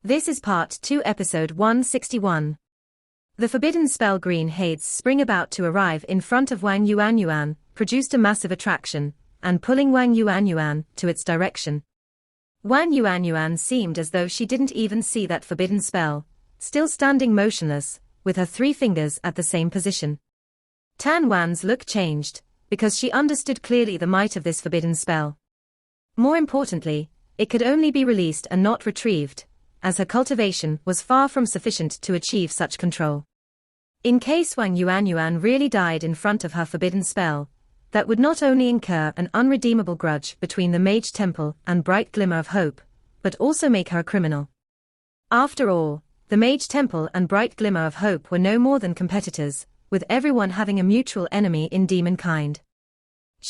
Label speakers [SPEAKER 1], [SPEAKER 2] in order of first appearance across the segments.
[SPEAKER 1] This is Part 2 Episode 161. The forbidden spell Green Hades Spring about to arrive in front of Wang Yuanyuan produced a massive attraction, and pulling Wang Yuanyuan to its direction. Wang Yuanyuan seemed as though she didn't even see that forbidden spell, still standing motionless, with her three fingers at the same position. Tan Wan's look changed, because she understood clearly the might of this forbidden spell. More importantly, it could only be released and not retrieved, as her cultivation was far from sufficient to achieve such control. In case Wang Yuanyuan really died in front of her forbidden spell, that would not only incur an unredeemable grudge between the Mage Temple and Bright Glimmer of Hope, but also make her a criminal. After all, the Mage Temple and Bright Glimmer of Hope were no more than competitors, with everyone having a mutual enemy in demon kind.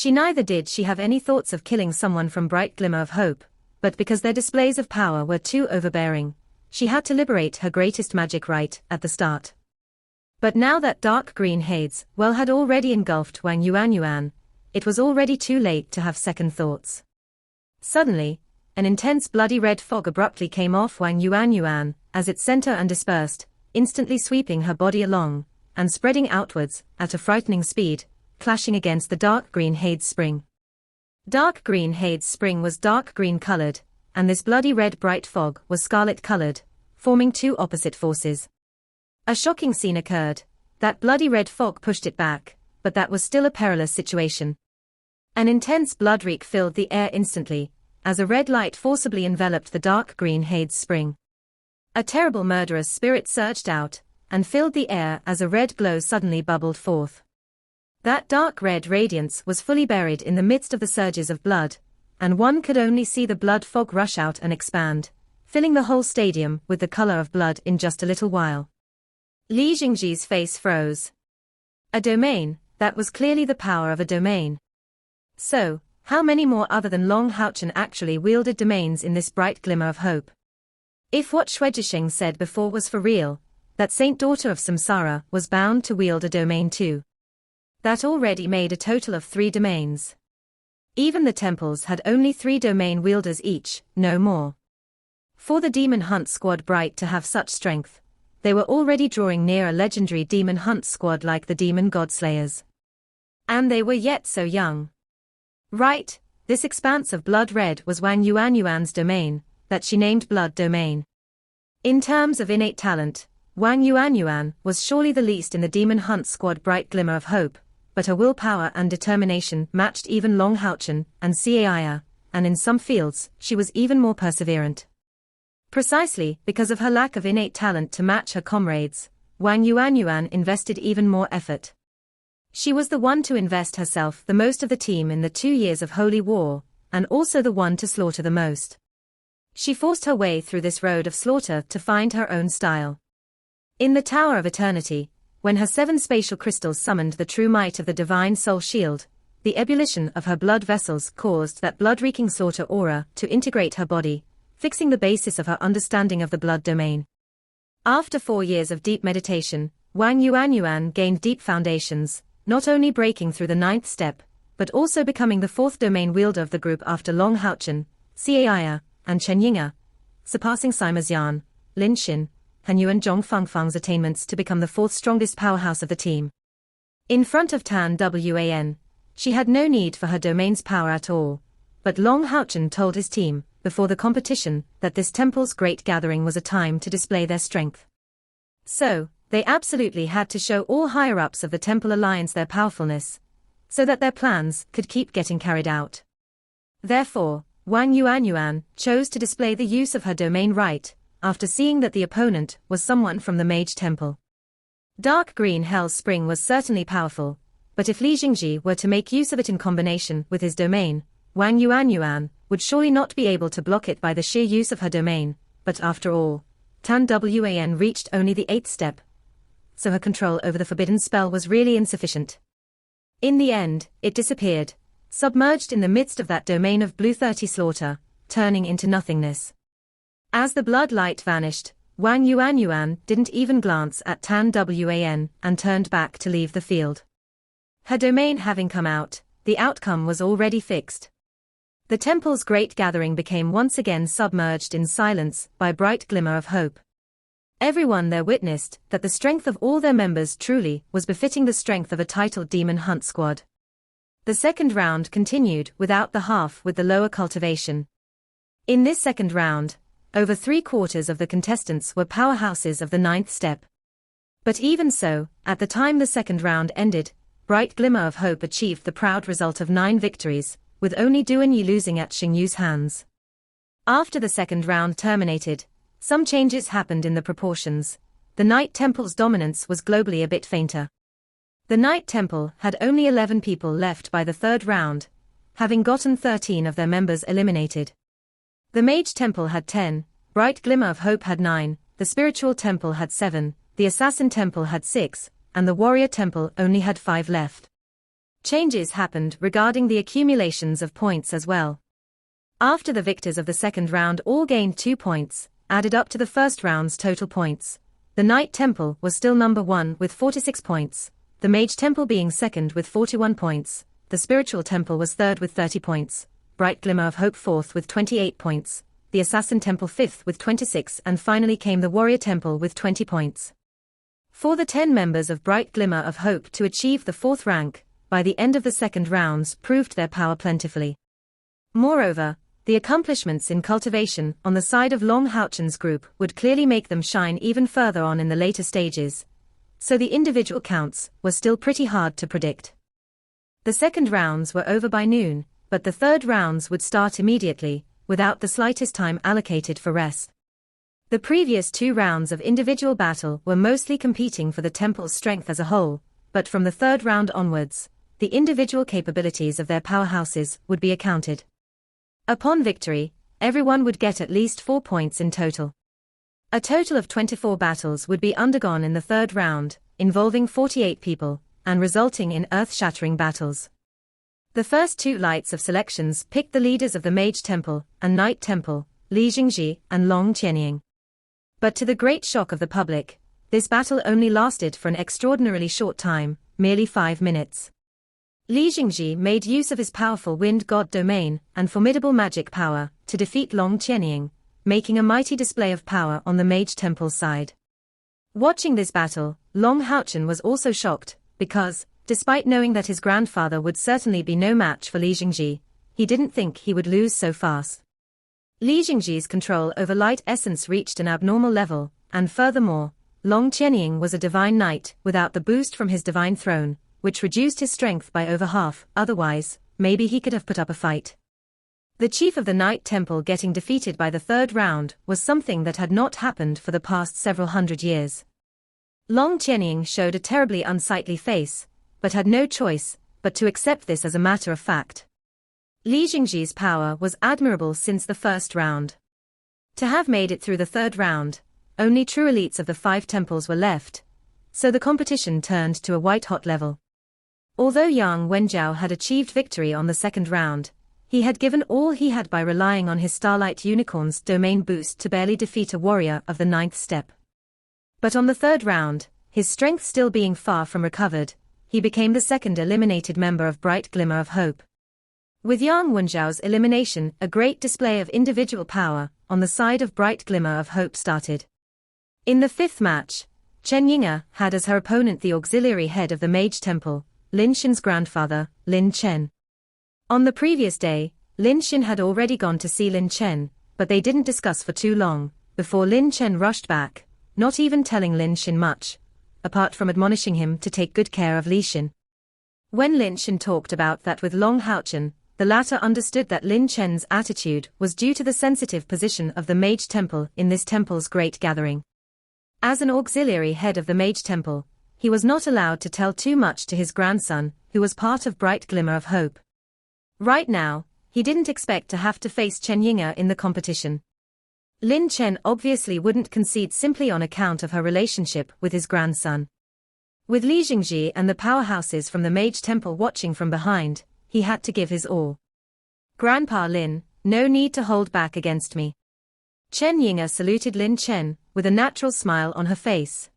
[SPEAKER 1] Neither did she have any thoughts of killing someone from Bright Glimmer of Hope, but because their displays of power were too overbearing, she had to liberate her greatest magic right at the start. But now that dark green Hades had already engulfed Wang Yuanyuan, it was already too late to have second thoughts. Suddenly, an intense bloody red fog abruptly came off Wang Yuanyuan as its center and dispersed, instantly sweeping her body along, and spreading outwards at a frightening speed, clashing against the dark green Hades Spring. Dark green Hades Spring was dark green colored, and this bloody red bright fog was scarlet colored, forming two opposite forces. A shocking scene occurred. That bloody red fog pushed it back, but that was still a perilous situation. An intense blood reek filled the air instantly, as a red light forcibly enveloped the dark green Hades Spring. A terrible murderous spirit surged out, and filled the air as a red glow suddenly bubbled forth. That dark red radiance was fully buried in the midst of the surges of blood, and one could only see the blood fog rush out and expand, filling the whole stadium with the color of blood in just a little while. Li Jingji's face froze. A domain, that was clearly the power of a domain. So, how many more other than Long Haochen actually wielded domains in this bright glimmer of hope? If what Shuizhisheng said before was for real, that Saint Daughter of Samsara was bound to wield a domain too. That already made a total of 3 domains. Even the temples had only 3 domain wielders each, no more. For the Demon Hunt Squad Bright to have such strength, they were already drawing near a legendary Demon Hunt Squad like the Demon Godslayers. And they were yet so young. Right, this expanse of blood red was Wang Yuanyuan's domain, that she named Blood Domain. In terms of innate talent, Wang Yuanyuan was surely the least in the Demon Hunt Squad Bright Glimmer of Hope, but her willpower and determination matched even Long Haochen and Caia, and in some fields, she was even more perseverant. Precisely because of her lack of innate talent to match her comrades, Wang Yuanyuan invested even more effort. She was the one to invest herself the most of the team in the 2 years of Holy War, and also the one to slaughter the most. She forced her way through this road of slaughter to find her own style. In the Tower of Eternity, when her 7 spatial crystals summoned the true might of the divine soul shield, the ebullition of her blood vessels caused that blood-reeking slaughter aura to integrate her body, fixing the basis of her understanding of the blood domain. After 4 years of deep meditation, Wang Yuanyuan gained deep foundations, not only breaking through the 9th step, but also becoming the 4th domain wielder of the group after Long Haochen, Caia, and Chen Yinga, surpassing Sima Xian, Lin Xin, Han Yu and Zhong Fengfeng's attainments to become the 4th strongest powerhouse of the team. In front of Tan Wan, she had no need for her domain's power at all, but Long Haochen told his team, before the competition, that this temple's great gathering was a time to display their strength. So, they absolutely had to show all higher-ups of the Temple Alliance their powerfulness, so that their plans could keep getting carried out. Therefore, Wang Yuanyuan chose to display the use of her domain right, after seeing that the opponent was someone from the Mage Temple. Dark green Hell's Spring was certainly powerful, but if Li Jingji were to make use of it in combination with his domain, Wang Yuanyuan would surely not be able to block it by the sheer use of her domain, but after all, Tan Wan reached only the 8th step, so her control over the forbidden spell was really insufficient. In the end, it disappeared, submerged in the midst of that domain of blue 30 slaughter, turning into nothingness. As the blood light vanished, Wang Yuanyuan didn't even glance at Tan Wan and turned back to leave the field. Her domain having come out, the outcome was already fixed. The temple's great gathering became once again submerged in silence by a bright glimmer of hope. Everyone there witnessed that the strength of all their members truly was befitting the strength of a titled demon hunt squad. The second round continued without the half with the lower cultivation. In this second round, over 3/4 of the contestants were powerhouses of the 9th step. But even so, at the time the second round ended, Bright Glimmer of Hope achieved the proud result of 9 victories, with only Duanyi losing at Xingyu's hands. After the second round terminated, some changes happened in the proportions. The Night Temple's dominance was globally a bit fainter. The Night Temple had only 11 people left by the third round, having gotten 13 of their members eliminated. The Mage Temple had 10, Bright Glimmer of Hope had 9, the Spiritual Temple had 7, the Assassin Temple had 6, and the Warrior Temple only had 5 left. Changes happened regarding the accumulations of points as well. After the victors of the second round all gained 2 points, added up to the first round's total points, the Night Temple was still number 1 with 46 points, the Mage Temple being second with 41 points, the Spiritual Temple was third with 30 points, Bright Glimmer of Hope fourth with 28 points, the Assassin Temple fifth with 26, and finally came the Warrior Temple with 20 points. For the 10 members of Bright Glimmer of Hope to achieve the 4th rank, by the end of the second rounds proved their power plentifully. Moreover, the accomplishments in cultivation on the side of Long Houchen's group would clearly make them shine even further on in the later stages, so the individual counts were still pretty hard to predict. The second rounds were over by noon, but the third rounds would start immediately, without the slightest time allocated for rest. The previous 2 rounds of individual battle were mostly competing for the temple's strength as a whole, but from the third round onwards, the individual capabilities of their powerhouses would be accounted. Upon victory, everyone would get at least 4 points in total. A total of 24 battles would be undergone in the third round, involving 48 people, and resulting in earth-shattering battles. The first 2 lights of selections picked the leaders of the Mage Temple and Night Temple, Li Jingji and Long Qianying. But to the great shock of the public, this battle only lasted for an extraordinarily short time, merely 5 minutes. Li Jingji made use of his powerful wind god domain and formidable magic power to defeat Long Qianying, making a mighty display of power on the Mage Temple's side. Watching this battle, Long Houchen was also shocked, because, despite knowing that his grandfather would certainly be no match for Li Jingji, he didn't think he would lose so fast. Li Jingji's control over light essence reached an abnormal level, and furthermore, Long Qianying was a divine knight without the boost from his divine throne, which reduced his strength by over half. Otherwise, maybe he could have put up a fight. The chief of the Night Temple getting defeated by the third round was something that had not happened for the past several hundred years. Long Qianying showed a terribly unsightly face, but had no choice but to accept this as a matter of fact. Li Jingji's power was admirable since the first round. To have made it through the third round, only true elites of the 5 temples were left, so the competition turned to a white-hot level. Although Yang Wenjiao had achieved victory on the second round, he had given all he had by relying on his Starlight Unicorn's domain boost to barely defeat a warrior of the 9th step. But on the third round, his strength still being far from recovered, he became the second eliminated member of Bright Glimmer of Hope. With Yang Wenjiao's elimination, a great display of individual power on the side of Bright Glimmer of Hope started. In the 5th match, Chen Yinga had as her opponent the auxiliary head of the Mage Temple, Lin Xin's grandfather, Lin Chen. On the previous day, Lin Xin had already gone to see Lin Chen, but they didn't discuss for too long, before Lin Chen rushed back, not even telling Lin Xin much, apart from admonishing him to take good care of Li Xin. When Lin Xin talked about that with Long Houchen, the latter understood that Lin Chen's attitude was due to the sensitive position of the Mage Temple in this temple's great gathering. As an auxiliary head of the Mage Temple, he was not allowed to tell too much to his grandson, who was part of Bright Glimmer of Hope. Right now, he didn't expect to have to face Chen Yinga in the competition. Lin Chen obviously wouldn't concede simply on account of her relationship with his grandson. With Li Jingji and the powerhouses from the Mage Temple watching from behind, he had to give his all. Grandpa Lin, no need to hold back against me. Chen Yinga saluted Lin Chen, with a natural smile on her face.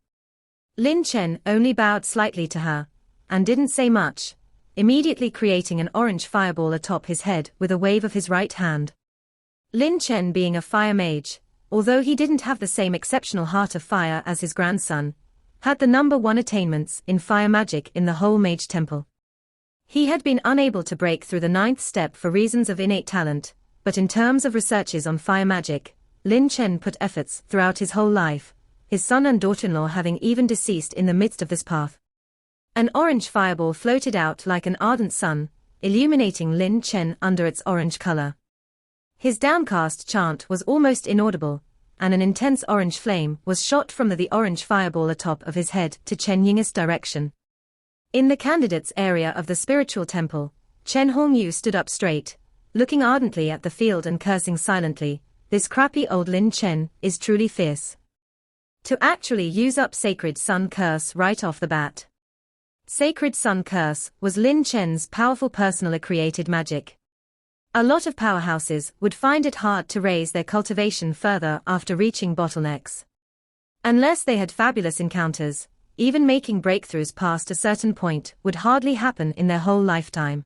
[SPEAKER 1] Lin Chen only bowed slightly to her, and didn't say much, immediately creating an orange fireball atop his head with a wave of his right hand. Lin Chen, being a fire mage, although he didn't have the same exceptional heart of fire as his grandson, had the number 1 attainments in fire magic in the whole mage temple. He had been unable to break through the 9th step for reasons of innate talent, but in terms of researches on fire magic, Lin Chen put efforts throughout his whole life, his son and daughter-in-law having even deceased in the midst of this path. An orange fireball floated out like an ardent sun, illuminating Lin Chen under its orange color. His downcast chant was almost inaudible, and an intense orange flame was shot from the orange fireball atop of his head to Chen Ying's direction. In the candidate's area of the spiritual temple, Chen Hongyu stood up straight, looking ardently at the field and cursing silently. This crappy old Lin Chen is truly fierce. To actually use up Sacred Sun Curse right off the bat. Sacred Sun Curse was Lin Chen's powerful personally created magic. A lot of powerhouses would find it hard to raise their cultivation further after reaching bottlenecks. Unless they had fabulous encounters, even making breakthroughs past a certain point would hardly happen in their whole lifetime.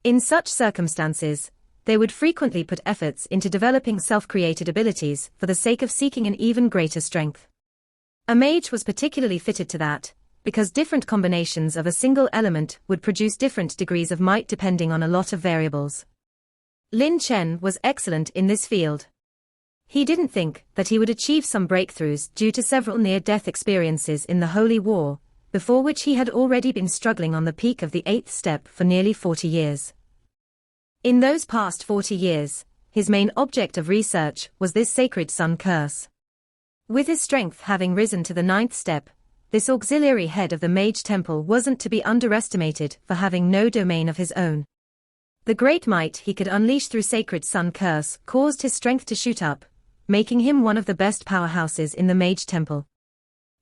[SPEAKER 1] In such circumstances, they would frequently put efforts into developing self-created abilities for the sake of seeking an even greater strength. A mage was particularly fitted to that, because different combinations of a single element would produce different degrees of might depending on a lot of variables. Lin Chen was excellent in this field. He didn't think that he would achieve some breakthroughs due to several near-death experiences in the Holy War, before which he had already been struggling on the peak of the 8th step for nearly 40 years. In those past 40 years, his main object of research was this Sacred Sun Curse. With his strength having risen to the 9th step, this auxiliary head of the Mage Temple wasn't to be underestimated for having no domain of his own. The great might he could unleash through Sacred Sun Curse caused his strength to shoot up, making him one of the best powerhouses in the Mage Temple.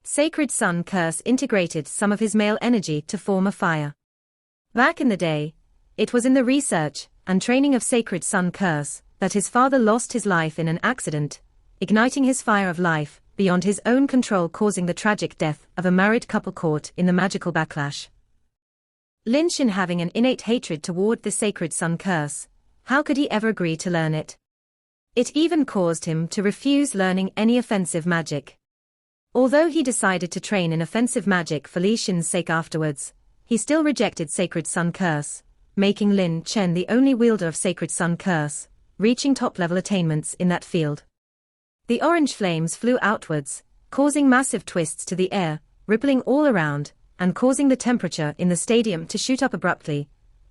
[SPEAKER 1] Sacred Sun Curse integrated some of his male energy to form a fire. Back in the day, it was in the research and training of Sacred Sun Curse that his father lost his life in an accident, igniting his fire of life beyond his own control, causing the tragic death of a married couple caught in the magical backlash. Lin Chen, having an innate hatred toward the Sacred Sun Curse, how could he ever agree to learn it? It even caused him to refuse learning any offensive magic. Although he decided to train in offensive magic for Li Xin's sake afterwards, he still rejected Sacred Sun Curse, making Lin Chen the only wielder of Sacred Sun Curse, reaching top-level attainments in that field. The orange flames flew outwards, causing massive twists to the air, rippling all around, and causing the temperature in the stadium to shoot up abruptly,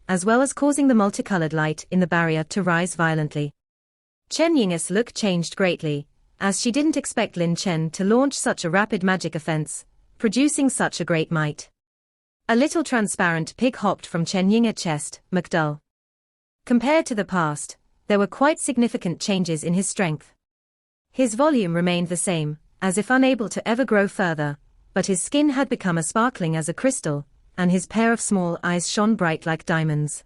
[SPEAKER 1] as well as causing the multicolored light in the barrier to rise violently. Chen Ying's look changed greatly, as she didn't expect Lin Chen to launch such a rapid magic offense, producing such a great might. A little transparent pig hopped from Chen Ying's chest, McDull. Compared to the past, there were quite significant changes in his strength. His volume remained the same, as if unable to ever grow further, but his skin had become as sparkling as a crystal, and his pair of small eyes shone bright like diamonds.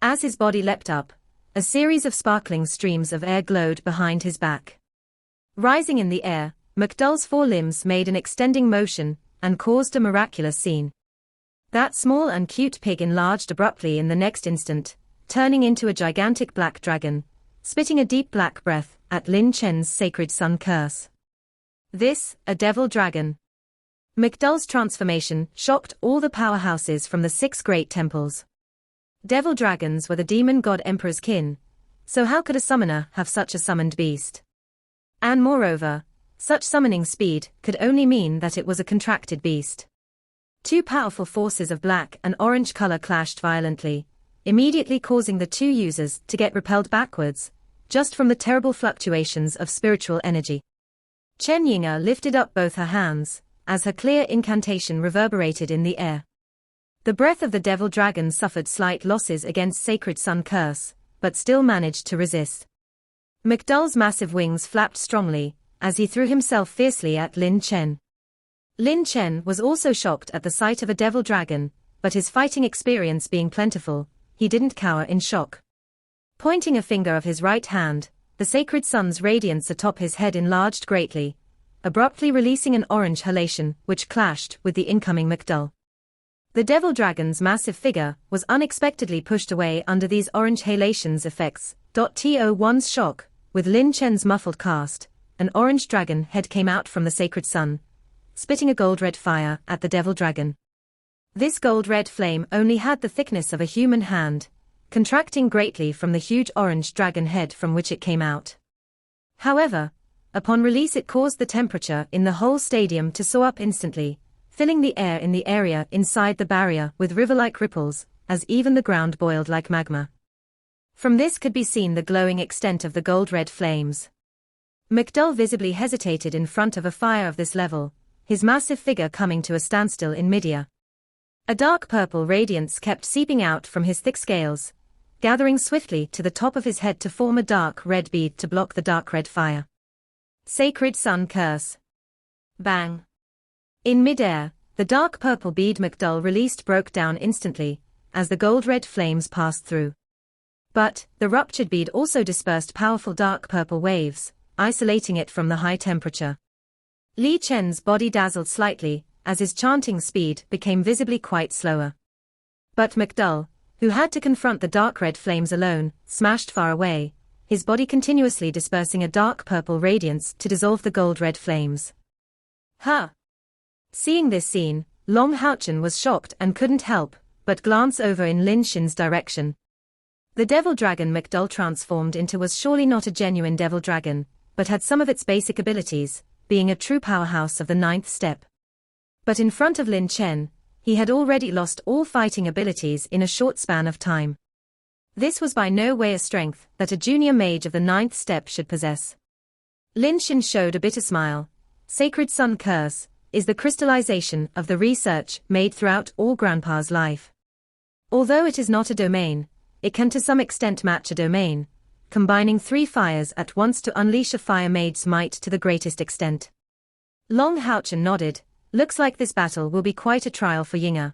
[SPEAKER 1] As his body leapt up, a series of sparkling streams of air glowed behind his back. Rising in the air, McDull's 4 limbs made an extending motion, and caused a miraculous scene. That small and cute pig enlarged abruptly in the next instant, turning into a gigantic black dragon, spitting a deep black breath at Lin Chen's Sacred Sun Curse. This, a devil dragon. McDull's transformation shocked all the powerhouses from the 6 great temples. Devil dragons were the demon god emperor's kin, so how could a summoner have such a summoned beast? And moreover, such summoning speed could only mean that it was a contracted beast. 2 powerful forces of black and orange color clashed violently, immediately causing the 2 users to get repelled backwards, just from the terrible fluctuations of spiritual energy. Chen Ying lifted up both her hands, as her clear incantation reverberated in the air. The breath of the devil dragon suffered slight losses against Sacred Sun Curse, but still managed to resist. McDull's massive wings flapped strongly, as he threw himself fiercely at Lin Chen. Lin Chen was also shocked at the sight of a devil dragon, but his fighting experience being plentiful, he didn't cower in shock. Pointing a finger of his right hand, the sacred sun's radiance atop his head enlarged greatly, abruptly releasing an orange halation which clashed with the incoming McDull. The devil dragon's massive figure was unexpectedly pushed away under these orange halations effects. To1's shock, with Lin Chen's muffled cast, an orange dragon head came out from the sacred sun, spitting a gold-red fire at the devil dragon. This gold-red flame only had the thickness of a human hand, contracting greatly from the huge orange dragon head from which it came out. However, upon release it caused the temperature in the whole stadium to soar up instantly, filling the air in the area inside the barrier with river-like ripples, as even the ground boiled like magma. From this could be seen the glowing extent of the gold-red flames. McDull visibly hesitated in front of a fire of this level, his massive figure coming to a standstill in midair. A dark purple radiance kept seeping out from his thick scales, gathering swiftly to the top of his head to form a dark red bead to block the dark red fire. Sacred Sun Curse. Bang. In midair, the dark purple bead McDull released broke down instantly, as the gold-red flames passed through. But, the ruptured bead also dispersed powerful dark purple waves, isolating it from the high temperature. Li Chen's body dazzled slightly, as his chanting speed became visibly quite slower. But McDull, who had to confront the dark red flames alone, smashed far away, his body continuously dispersing a dark purple radiance to dissolve the gold-red flames. Huh! Seeing this scene, Long Houchen was shocked and couldn't help but glance over in Lin Chen's direction. The devil dragon McDull transformed into was surely not a genuine devil dragon, but had some of its basic abilities, being a true powerhouse of the 9th step. But in front of Lin Chen, he had already lost all fighting abilities in a short span of time. This was by no way a strength that a junior mage of the 9th step should possess. Lin Chen showed a bitter smile. Sacred Sun Curse is the crystallization of the research made throughout all Grandpa's life. Although it is not a domain, it can to some extent match a domain, combining 3 fires at once to unleash a fire mage's might to the greatest extent. Long Houchen nodded. Looks like this battle will be quite a trial for Yinger.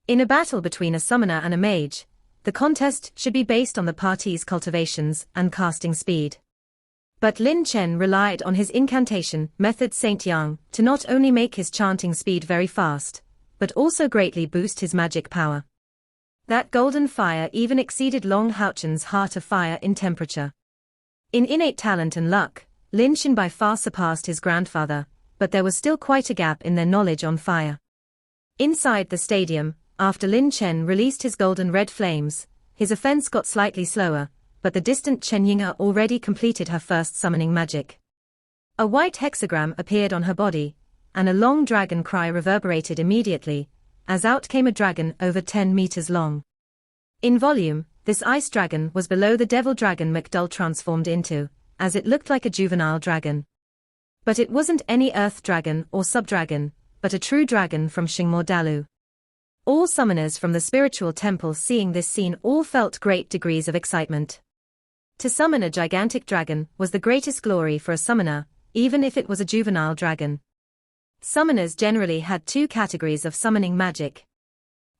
[SPEAKER 1] In a battle between a summoner and a mage, the contest should be based on the party's cultivations and casting speed. But Lin Chen relied on his incantation method Saint Yang to not only make his chanting speed very fast, but also greatly boost his magic power. That golden fire even exceeded Long Houchen's heart of fire in temperature. In innate talent and luck, Lin Chen by far surpassed his grandfather, but there was still quite a gap in their knowledge on fire. Inside the stadium, after Lin Chen released his golden red flames, his offense got slightly slower, but the distant Chen Yinger already completed her first summoning magic. A white hexagram appeared on her body, and a long dragon cry reverberated immediately, as out came a dragon over 10 meters long. In volume, this ice dragon was below the devil dragon McDull transformed into, as it looked like a juvenile dragon. But it wasn't any earth dragon or sub-dragon, but a true dragon from Xingmo Dalu. All summoners from the spiritual temple seeing this scene all felt great degrees of excitement. To summon a gigantic dragon was the greatest glory for a summoner, even if it was a juvenile dragon. Summoners generally had 2 categories of summoning magic.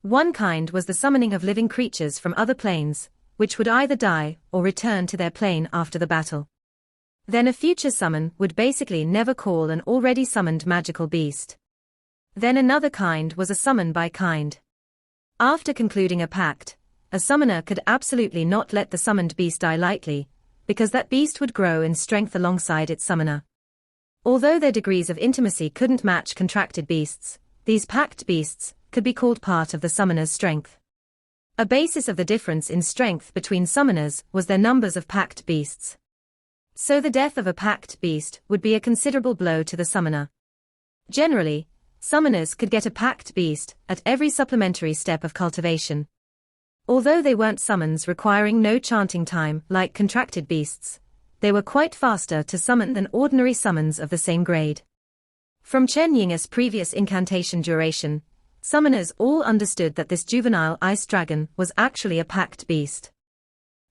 [SPEAKER 1] One kind was the summoning of living creatures from other planes, which would either die or return to their plane after the battle. Then a future summon would basically never call an already summoned magical beast. Then another kind was a summon by kind. After concluding a pact, a summoner could absolutely not let the summoned beast die lightly, because that beast would grow in strength alongside its summoner. Although their degrees of intimacy couldn't match contracted beasts, these pact beasts could be called part of the summoner's strength. A basis of the difference in strength between summoners was their numbers of pact beasts. So the death of a pact beast would be a considerable blow to the summoner. Generally, summoners could get a pact beast at every supplementary step of cultivation. Although they weren't summons requiring no chanting time like contracted beasts, they were quite faster to summon than ordinary summons of the same grade. From Chen Yinger's previous incantation duration, summoners all understood that this juvenile ice dragon was actually a pact beast.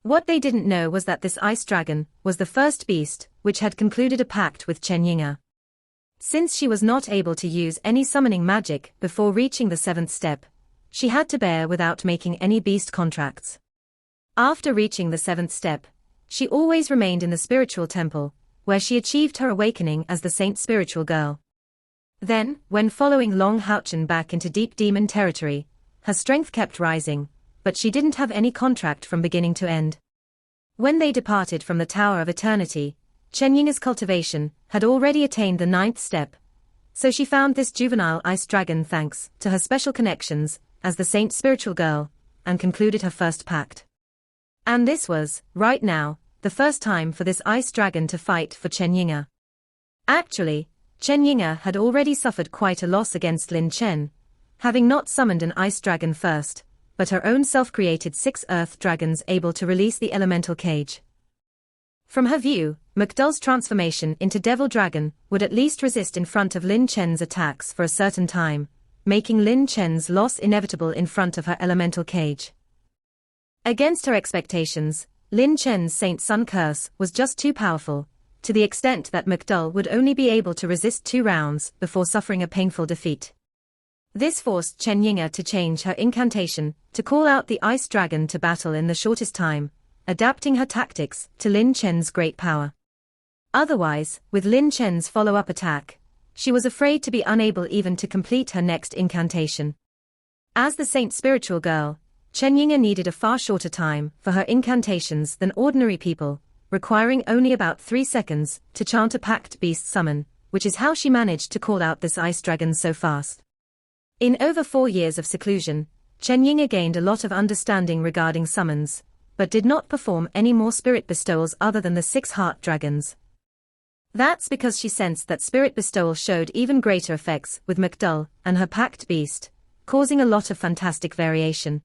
[SPEAKER 1] What they didn't know was that this ice dragon was the first beast which had concluded a pact with Chen Yinger. Since she was not able to use any summoning magic before reaching the 7th step, she had to bear without making any beast contracts. After reaching the 7th step, she always remained in the spiritual temple, where she achieved her awakening as the Saint Spiritual Girl. Then, when following Long Houchen back into deep demon territory, her strength kept rising, but she didn't have any contract from beginning to end. When they departed from the Tower of Eternity, Chen Yinger's cultivation had already attained the 9th step, so she found this juvenile ice dragon thanks to her special connections as the saint's spiritual girl, and concluded her first pact. And this was, right now, the first time for this ice dragon to fight for Chen Yinger. Actually, Chen Yinger had already suffered quite a loss against Lin Chen, having not summoned an ice dragon first, but her own self-created 6 earth dragons able to release the elemental cage. From her view, McDull's transformation into Devil Dragon would at least resist in front of Lin Chen's attacks for a certain time, making Lin Chen's loss inevitable in front of her elemental cage. Against her expectations, Lin Chen's Saint Sun curse was just too powerful, to the extent that McDull would only be able to resist 2 rounds before suffering a painful defeat. This forced Chen Yinger to change her incantation to call out the ice dragon to battle in the shortest time, adapting her tactics to Lin Chen's great power. Otherwise, with Lin Chen's follow-up attack, she was afraid to be unable even to complete her next incantation. As the saint's spiritual girl, Chen Yinger needed a far shorter time for her incantations than ordinary people, requiring only about 3 seconds to chant a packed beast summon, which is how she managed to call out this ice dragon so fast. In over 4 years of seclusion, Chen Yinger gained a lot of understanding regarding summons, but did not perform any more spirit bestowals other than the 6 heart dragons. That's because she sensed that spirit bestowal showed even greater effects with McDull and her packed beast, causing a lot of fantastic variation.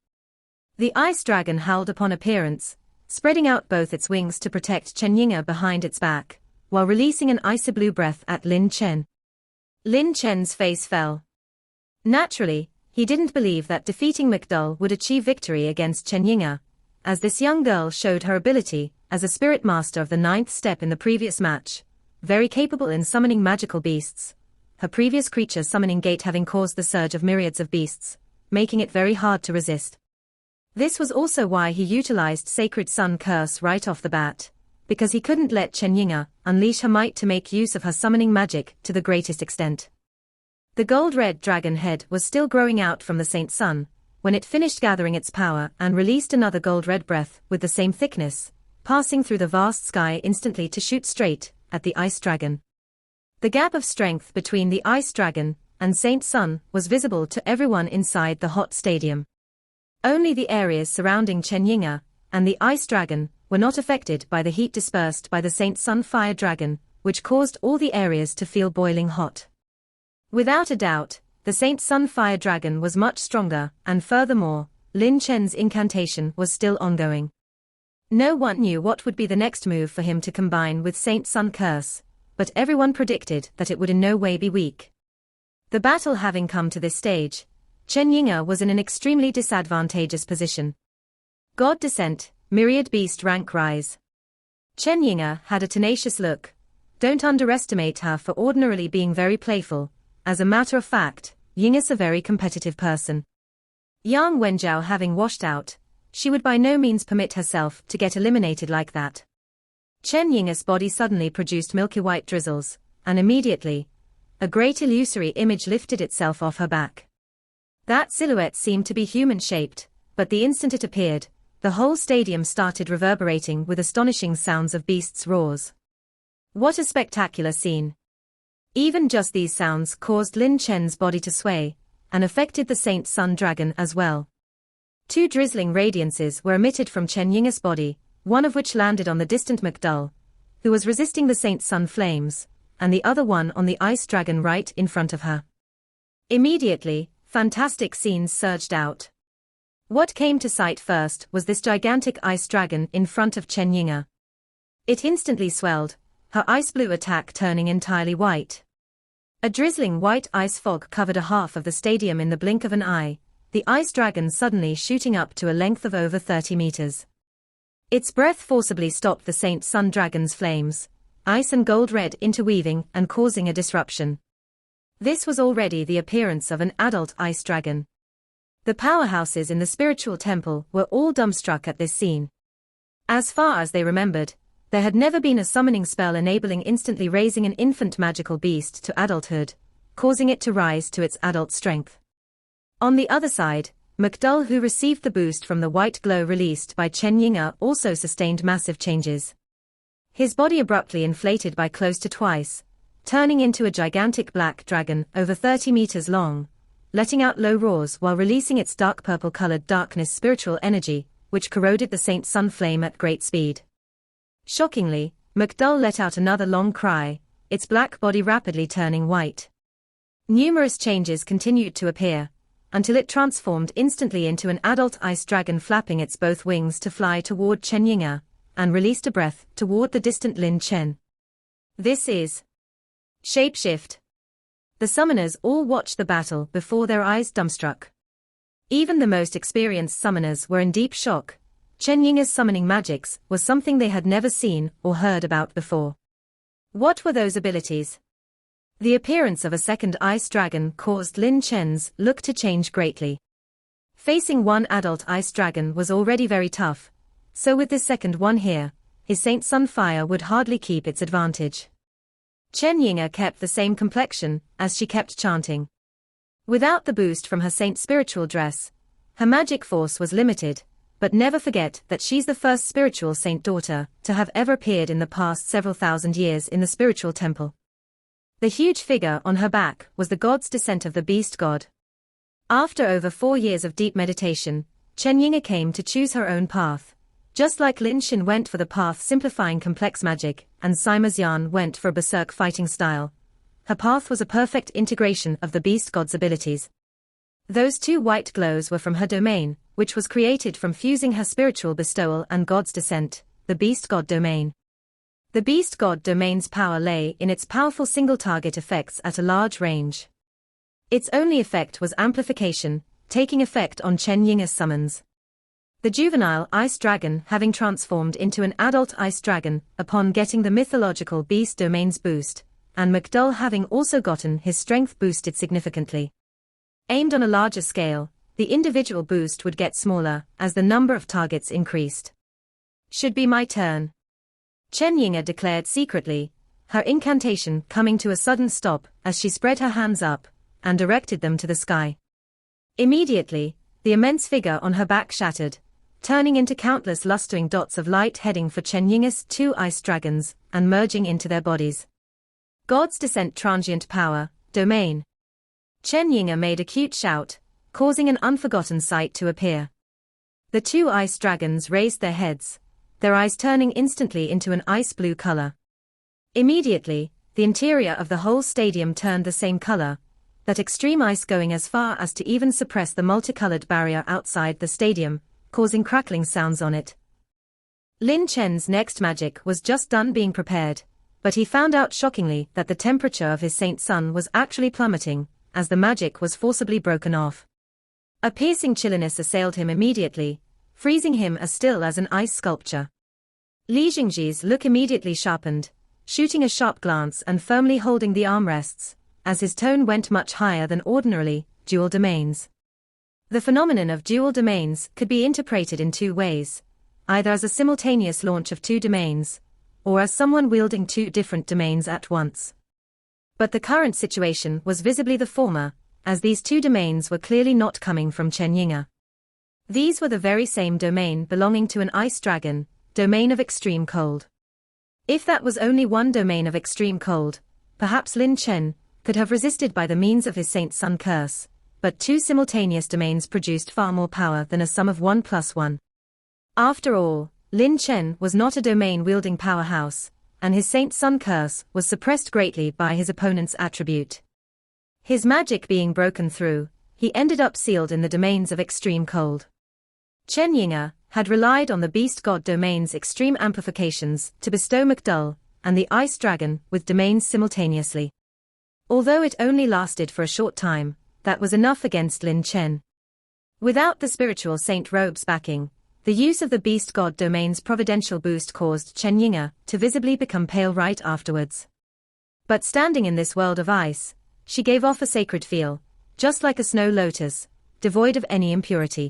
[SPEAKER 1] The ice dragon howled upon appearance, spreading out both its wings to protect Chen Yinger behind its back, while releasing an icy blue breath at Lin Chen. Lin Chen's face fell. Naturally, he didn't believe that defeating McDull would achieve victory against Chen Yinger, as this young girl showed her ability as a spirit master of the 9th step in the previous match, very capable in summoning magical beasts, her previous creature summoning gate having caused the surge of myriads of beasts, making it very hard to resist. This was also why he utilized Sacred Sun Curse right off the bat, because he couldn't let Chen Yinger unleash her might to make use of her summoning magic to the greatest extent. The gold-red dragon head was still growing out from the Saint Sun, when it finished gathering its power and released another gold-red breath with the same thickness, passing through the vast sky instantly to shoot straight at the ice dragon. The gap of strength between the ice dragon and Saint Sun was visible to everyone inside the hot stadium. Only the areas surrounding Chen Yinger and the ice dragon were not affected by the heat dispersed by the Saint Sun fire dragon, which caused all the areas to feel boiling hot. Without a doubt, the Saint Sun fire dragon was much stronger, and furthermore, Lin Chen's incantation was still ongoing. No one knew what would be the next move for him to combine with Saint Sun curse, but everyone predicted that it would in no way be weak. The battle having come to this stage, Chen Yinger was in an extremely disadvantageous position. God descent, myriad beast rank rise. Chen Yinger had a tenacious look. Don't underestimate her for ordinarily being very playful. As a matter of fact, Yinger's a very competitive person. Yang Wenjiao having washed out, she would by no means permit herself to get eliminated like that. Chen Yinger's body suddenly produced milky white drizzles, and immediately, a great illusory image lifted itself off her back. That silhouette seemed to be human-shaped, but the instant it appeared, the whole stadium started reverberating with astonishing sounds of beasts' roars. What a spectacular scene! Even just these sounds caused Lin Chen's body to sway, and affected the Saint Sun dragon as well. 2 drizzling radiances were emitted from Chen Yinger's body, one of which landed on the distant McDull, who was resisting the Saint Sun flames, and the other one on the ice dragon right in front of her. Immediately, fantastic scenes surged out. What came to sight first was this gigantic ice dragon in front of Chen Yinger. It instantly swelled, her ice blue attack turning entirely white. A drizzling white ice fog covered a half of the stadium in the blink of an eye, the ice dragon suddenly shooting up to a length of over 30 meters. Its breath forcibly stopped the Saint Sun dragon's flames, ice and gold red interweaving and causing a disruption. This was already the appearance of an adult ice dragon. The powerhouses in the spiritual temple were all dumbstruck at this scene. As far as they remembered, there had never been a summoning spell enabling instantly raising an infant magical beast to adulthood, causing it to rise to its adult strength. On the other side, McDull, who received the boost from the white glow released by Chen Ying'er, also sustained massive changes. His body abruptly inflated by close to twice, turning into a gigantic black dragon over 30 meters long, letting out low roars while releasing its dark purple-colored darkness spiritual energy, which corroded the Saint Sun flame at great speed. Shockingly, McDull let out another long cry, its black body rapidly turning white. Numerous changes continued to appear, until it transformed instantly into an adult ice dragon, flapping its both wings to fly toward Chen Ying'er, and released a breath toward the distant Lin Chen. This is shapeshift. The summoners all watched the battle before their eyes dumbstruck. Even the most experienced summoners were in deep shock. Chen Ying'er's summoning magics was something they had never seen or heard about before. What were those abilities? The appearance of a second ice dragon caused Lin Chen's look to change greatly. Facing one adult ice dragon was already very tough, so with this second one here, his Saint Sun fire would hardly keep its advantage. Chen Ying'er kept the same complexion as she kept chanting. Without the boost from her saint spiritual dress, her magic force was limited, but never forget that she's the first spiritual saint daughter to have ever appeared in the past several thousand years in the spiritual temple. The huge figure on her back was the god's descent of the beast god. After over 4 years of deep meditation, Chen Ying'er came to choose her own path. Just like Lin Xin went for the path simplifying complex magic, and Sima Xian went for a berserk fighting style, her path was a perfect integration of the beast god's abilities. Those 2 white glows were from her domain, which was created from fusing her spiritual bestowal and god's descent, the beast god domain. The beast god domain's power lay in its powerful single-target effects at a large range. Its only effect was amplification, taking effect on Chen Ying'er's summons. The juvenile ice dragon having transformed into an adult ice dragon upon getting the mythological beast domain's boost, and McDull having also gotten his strength boosted significantly. Aimed on a larger scale, the individual boost would get smaller as the number of targets increased. Should be my turn. Chen Ying'er declared secretly, her incantation coming to a sudden stop as she spread her hands up and directed them to the sky. Immediately, the immense figure on her back shattered, turning into countless lustering dots of light heading for Chen Ying'er's 2 ice dragons and merging into their bodies. God's descent transient power, domain. Chen Ying'er made a cute shout, causing an unforgotten sight to appear. The 2 ice dragons raised their heads, their eyes turning instantly into an ice blue color. Immediately, the interior of the whole stadium turned the same color, that extreme ice going as far as to even suppress the multicolored barrier outside the stadium, causing crackling sounds on it. Lin Chen's next magic was just done being prepared, but he found out shockingly that the temperature of his Saint Sun was actually plummeting, as the magic was forcibly broken off. A piercing chilliness assailed him immediately, freezing him as still as an ice sculpture. Li Jingji's look immediately sharpened, shooting a sharp glance and firmly holding the armrests, as his tone went much higher than ordinarily, dual domains. The phenomenon of dual domains could be interpreted in 2 ways, either as a simultaneous launch of 2 domains, or as someone wielding 2 different domains at once. But the current situation was visibly the former, as these 2 domains were clearly not coming from Chen Ying'er. These were the very same domain belonging to an ice dragon, domain of extreme cold. If that was only one domain of extreme cold, perhaps Lin Chen could have resisted by the means of his Saint Sun curse, but 2 simultaneous domains produced far more power than a sum of 1 plus 1. After all, Lin Chen was not a domain-wielding powerhouse, and his Saint Sun curse was suppressed greatly by his opponent's attribute. His magic being broken through, he ended up sealed in the domains of extreme cold. Chen Ying'er had relied on the beast god domain's extreme amplifications to bestow McDull and the ice dragon with domains simultaneously. Although it only lasted for a short time, that was enough against Lin Chen. Without the spiritual Saint Robe's backing, the use of the beast god domain's providential boost caused Chen Ying'er to visibly become pale right afterwards. But standing in this world of ice, she gave off a sacred feel, just like a snow lotus, devoid of any impurity.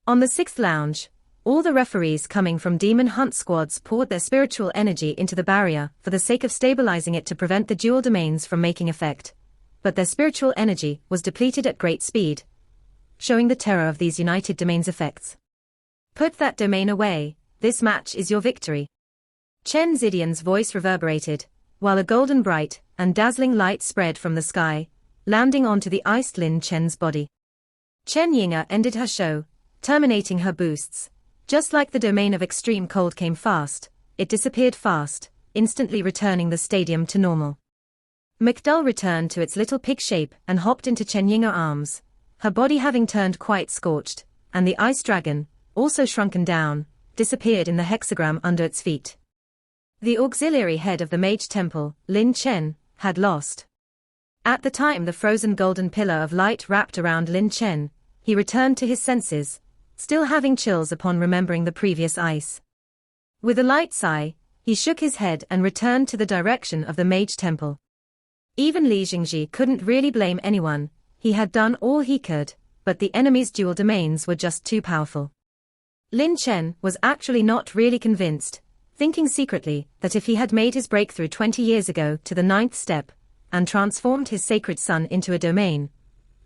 [SPEAKER 1] On the 6th lounge, all the referees coming from demon hunt squads poured their spiritual energy into the barrier for the sake of stabilizing it to prevent the dual domains from making effect. But their spiritual energy was depleted at great speed. showing the terror of these united domains effects. Put that domain away, this match is your victory. Chen Zidian's voice reverberated, while a golden bright and dazzling light spread from the sky, landing onto the iced Lin Chen's body. Chen Yinga ended her show, terminating her boosts. Just like the domain of extreme cold came fast, it disappeared fast, instantly returning the stadium to normal. McDull returned to its little pig shape and hopped into Chen Yinga's arms, her body having turned quite scorched, and the ice dragon, also shrunken down, disappeared in the hexagram under its feet. The auxiliary head of the mage temple, Lin Chen, had lost. At the time the frozen golden pillar of light wrapped around Lin Chen, he returned to his senses, still having chills upon remembering the previous ice. With a light sigh, he shook his head and returned to the direction of the mage temple. Even Li Jingji couldn't really blame anyone, he had done all he could, but the enemy's dual domains were just too powerful. Lin Chen was actually not really convinced, thinking secretly that if he had made his breakthrough 20 years ago to the 9th step, and transformed his sacred sun into a domain,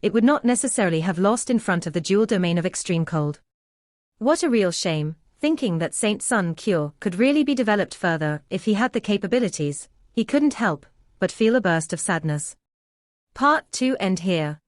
[SPEAKER 1] it would not necessarily have lost in front of the dual domain of extreme cold. What a real shame, thinking that Saint Sun Cure could really be developed further if he had the capabilities, he couldn't help but feel a burst of sadness. Part 2 end here.